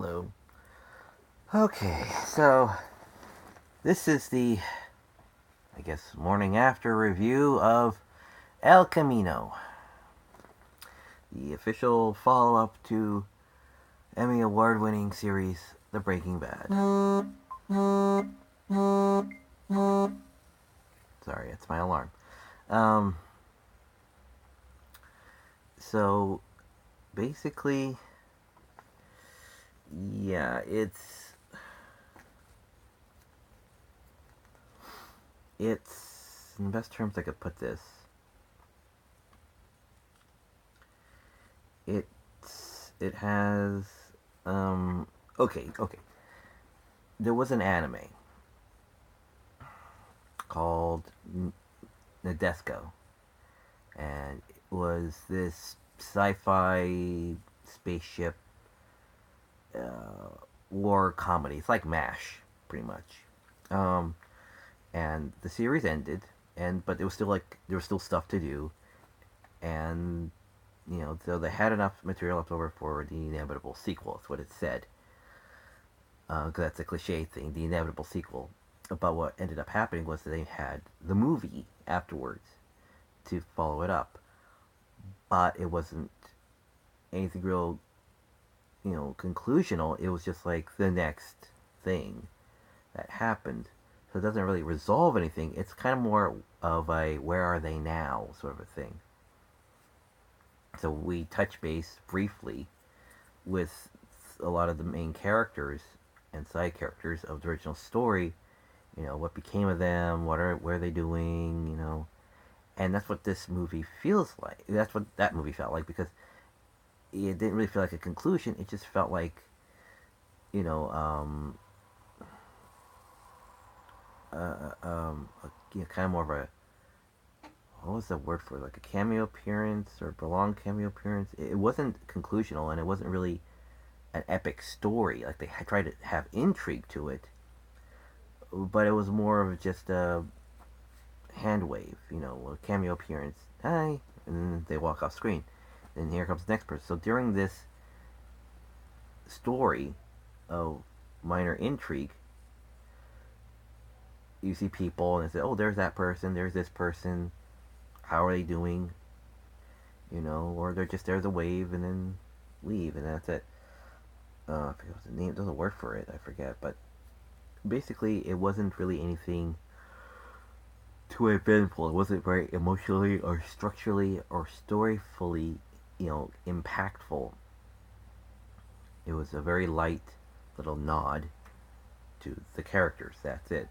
Hello. Okay, so this is the, I guess, morning after review of El Camino, the official follow up to Emmy Award winning series The Breaking Bad. Sorry, it's my alarm. Um, so basically, yeah, it's in the best terms I could put this. It has okay. There was an anime called Nadisco, and it was this sci-fi spaceship uh, war comedy. It's like MASH, pretty much. Um, and the series ended, and but it was still like there was still stuff to do, and so they had enough material left over for the inevitable sequel. That's what it said. Because that's a cliche thing, the inevitable sequel. But what ended up happening was that they had the movie afterwards to follow it up, but it wasn't anything real, conclusional. It was just like the next thing that happened. So it doesn't really resolve anything. It's kind of more of a where are they now sort of a thing. So we touch base briefly with a lot of the main characters and side characters of the original story. What became of them, where are they doing, and that's what this movie feels like. That's what that movie felt like, because it didn't really feel like a conclusion. It just felt like, you know, um, kind of more of a, what was the word for it? Like a cameo appearance or prolonged cameo appearance. It wasn't conclusional, and it wasn't really an epic story. Like they tried to have intrigue to it, but it was more of just a hand wave, a cameo appearance. Hi, and then they walk off screen. And here comes the next person. So during this story of minor intrigue, you see people and say, "Oh, there's that person. There's this person. How are they doing?" Or they're just there as a wave and then leave, and that's it. I forget what the name. There's a word for it. I forget, but basically, it wasn't really anything too eventful. It wasn't very emotionally or structurally or storyfully, impactful. It was a very light little nod to the characters. That's it.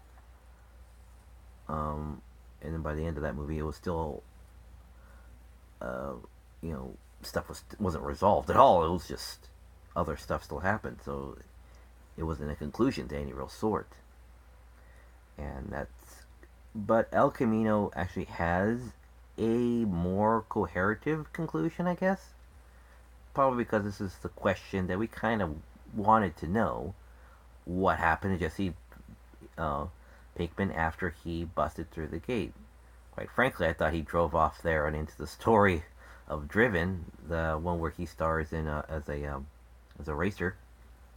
And then by the end of that movie, it was still, uh, stuff wasn't resolved at all. It was just other stuff still happened. So it wasn't a conclusion to any real sort. And that's, but El Camino actually has a more cohesive conclusion, I guess. Probably because this is the question that we kind of wanted to know. What happened to Jesse uh, Pinkman after he busted through the gate? Quite frankly, I thought he drove off there and into the story of Driven, the one where he stars in as a racer.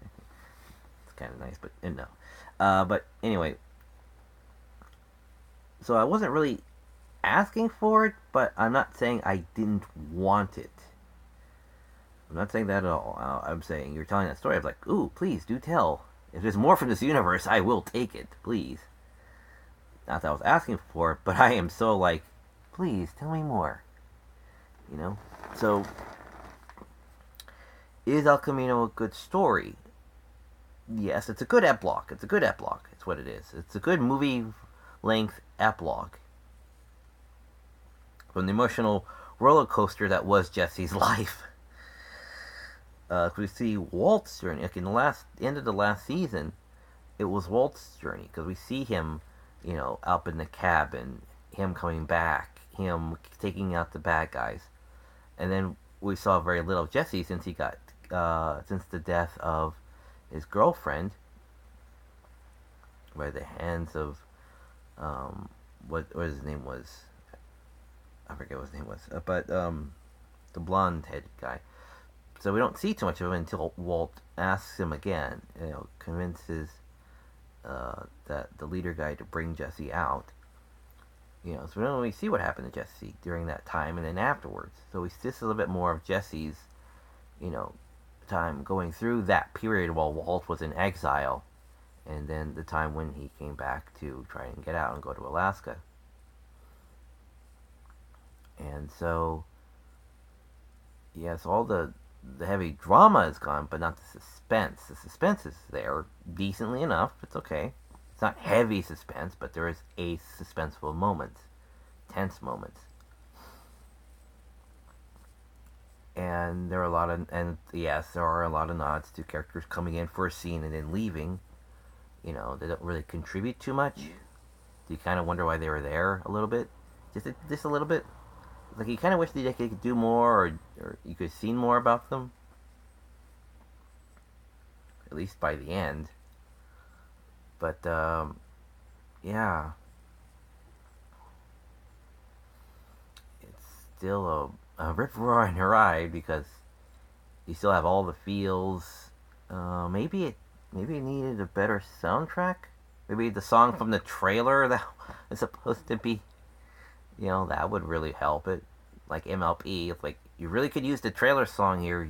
It's kind of nice, but no. But anyway, so I wasn't really asking for it, but I'm not saying I didn't want it. I'm not saying that at all. I'm saying you're telling that story. I'm like, ooh, please do tell. If there's more from this universe, I will take it, please. Not that I was asking for it, but I am so like, please tell me more. You know? So, is El Camino a good story? Yes, it's a good epilogue. It's a good epilogue. It's what it is. It's a good movie length epilogue. From the emotional roller coaster that was Jesse's life. We see Walt's journey. Like in the end of the last season, it was Walt's journey because we see him, up in the cabin, him coming back, him taking out the bad guys, and then we saw very little of Jesse since he got since the death of his girlfriend by the hands of what his name was. I forget what his name was, but the blonde head guy. So we don't see too much of him until Walt asks him again. Convinces that the leader guy to bring Jesse out. So we don't really see what happened to Jesse during that time and then afterwards. So we see this a little bit more of Jesse's, you know, time going through that period while Walt was in exile, and then the time when he came back to try and get out and go to Alaska. And so, yes, all the heavy drama is gone, but not the suspense. The suspense is there decently enough. It's okay. It's not heavy suspense, but there is a suspenseful moment, tense moments. And there are a lot of, and yes, there are a lot of nods to characters coming in for a scene and then leaving. They don't really contribute too much. You kind of wonder why they were there a little bit, just a little bit. Like you kind of wish they could do more, or you could have seen more about them. At least by the end. But yeah, it's still a rip roaring ride because you still have all the feels. Maybe it needed a better soundtrack. Maybe the song from the trailer that is supposed to be, that would really help it. Like MLP, it's like you really could use the trailer song here.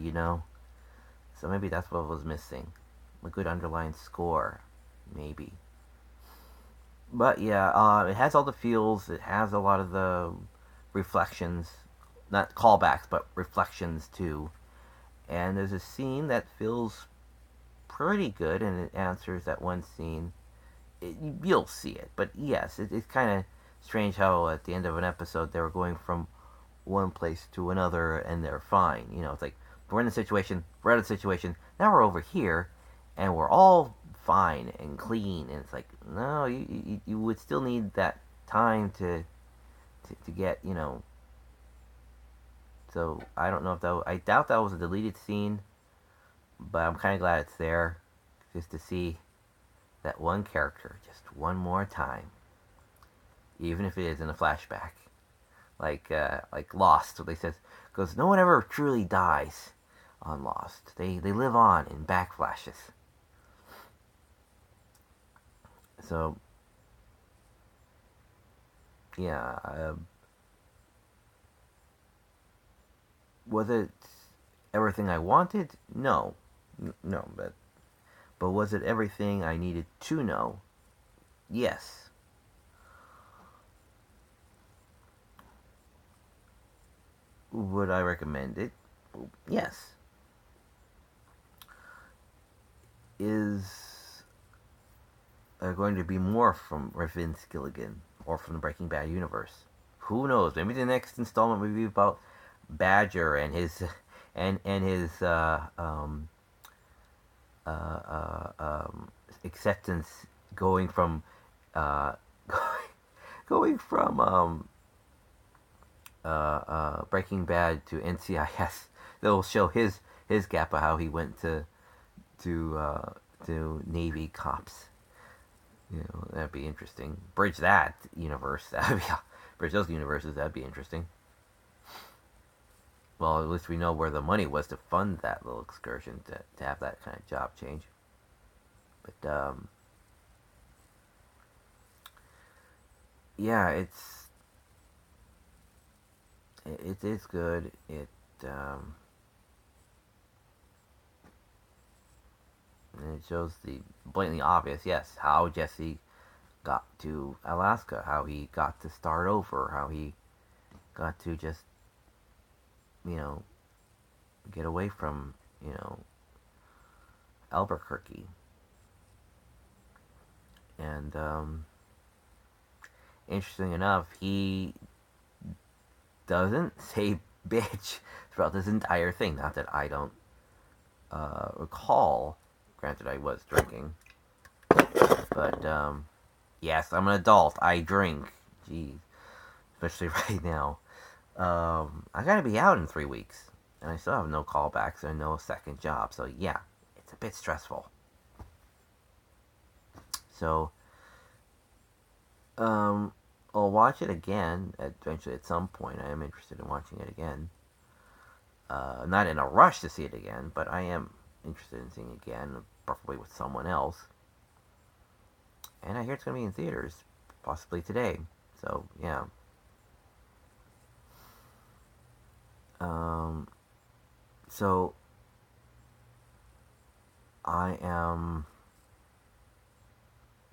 So maybe that's what was missing. A good underlying score, maybe. But yeah, it has all the feels. It has a lot of the reflections, not callbacks, but reflections too. And there's a scene that feels pretty good, and it answers that one scene. You'll see it, but yes, it's kind of strange how at the end of an episode they were going from one place to another and they're fine. It's like we're in a situation, we're out of the situation, now we're over here, and we're all fine and clean. And it's like, no, you would still need that time to get. So I don't know if I doubt that was a deleted scene, but I'm kind of glad it's there, just to see that one character just one more time, even if it is in a flashback, like Lost, where they says, because no one ever truly dies on Lost. They live on in backflashes. So yeah, was it everything I wanted? No, no, but was it everything I needed to know? Yes. Would I recommend it? Yes. Is there going to be more from Vince Gilligan or from the Breaking Bad universe? Who knows? Maybe the next installment will be about Badger and his and his acceptance going from uh, going from Breaking Bad to NCIS. They'll show his gap of how he went to Navy cops. That'd be interesting. Bridge that universe. Bridge those universes. That'd be interesting. Well, at least we know where the money was to fund that little excursion to have that kind of job change. But yeah, it is good. And it shows the blatantly obvious, yes, how Jesse got to Alaska, how he got to start over, how he got to just, you know, get away from, Albuquerque. And, interesting enough, he doesn't say bitch throughout this entire thing. Not that I don't recall. Granted, I was drinking. But, yes, I'm an adult. I drink. Jeez. Especially right now. I gotta be out in 3 weeks. And I still have no callbacks and no second job. So, yeah, it's a bit stressful. So, I'll watch it again eventually at some point. I am interested in watching it again. Not in a rush to see it again, but I am interested in seeing it again, preferably with someone else. And I hear it's going to be in theaters, possibly today. So, yeah. So, I am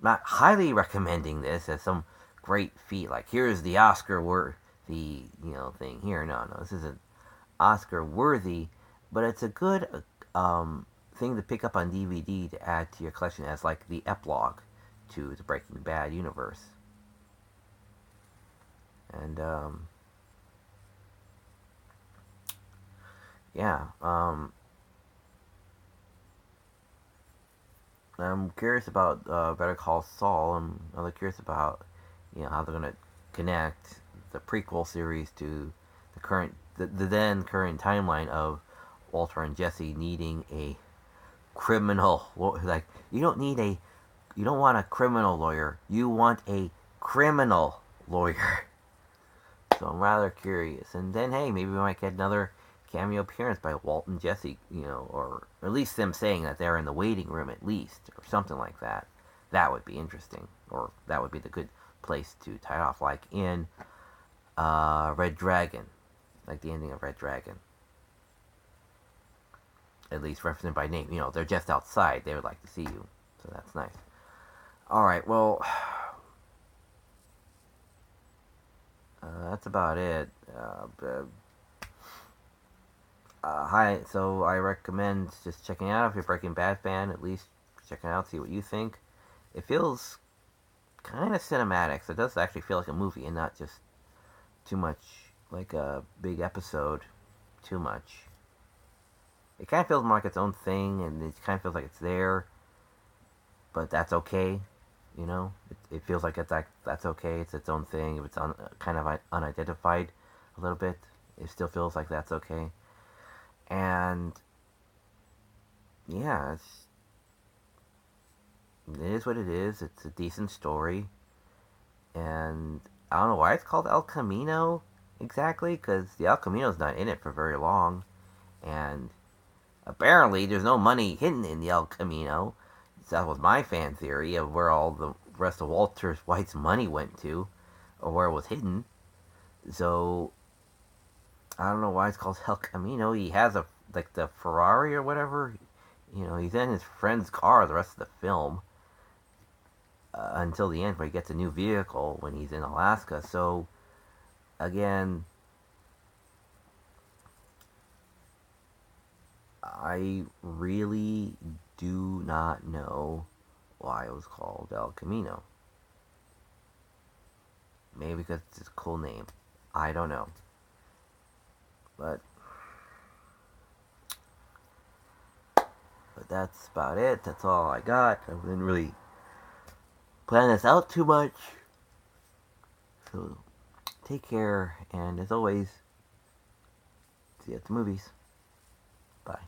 not highly recommending this as some great feat. Like, here's the Oscar worthy, thing here. No, this isn't Oscar worthy, but it's a good thing to pick up on DVD to add to your collection as like the epilogue to the Breaking Bad universe. And yeah, I'm curious about Better Call Saul. I'm really curious about how they're gonna connect the prequel series to the then current timeline of Walter and Jesse needing a criminal. Like, you don't want a criminal lawyer, you want a criminal lawyer. So I'm rather curious. And then, hey, maybe we might get another cameo appearance by Walt and Jesse, or at least them saying that they're in the waiting room at least, or something like that. That would be interesting, or that would be the good place to tie it off, like in Red Dragon, like the ending of Red Dragon. At least represented by name. They're just outside. They would like to see you, so that's nice. All right, well, that's about it. Hi, so I recommend just checking it out if you're a Breaking Bad fan. At least check it out, see what you think. It feels kind of cinematic, so it does actually feel like a movie and not just too much like a big episode. Too much. It kind of feels more like its own thing, and it kind of feels like it's there, but that's okay. It feels like that's okay. It's its own thing. If it's kind of unidentified a little bit, it still feels like that's okay. And yeah, it is what it is. It's a decent story, and I don't know why it's called El Camino exactly, because the El Camino's not in it for very long, and apparently there's no money hidden in the El Camino. That was my fan theory of where all the rest of Walter White's money went to, or where it was hidden. So I don't know why it's called El Camino. He has like the Ferrari or whatever. He's in his friend's car the rest of the film until the end, where he gets a new vehicle when he's in Alaska. So again, I really do not know why it was called El Camino. Maybe because it's a cool name. I don't know. But that's about it. That's all I got. I didn't really plan this out too much. So take care, and as always, see you at the movies. Bye.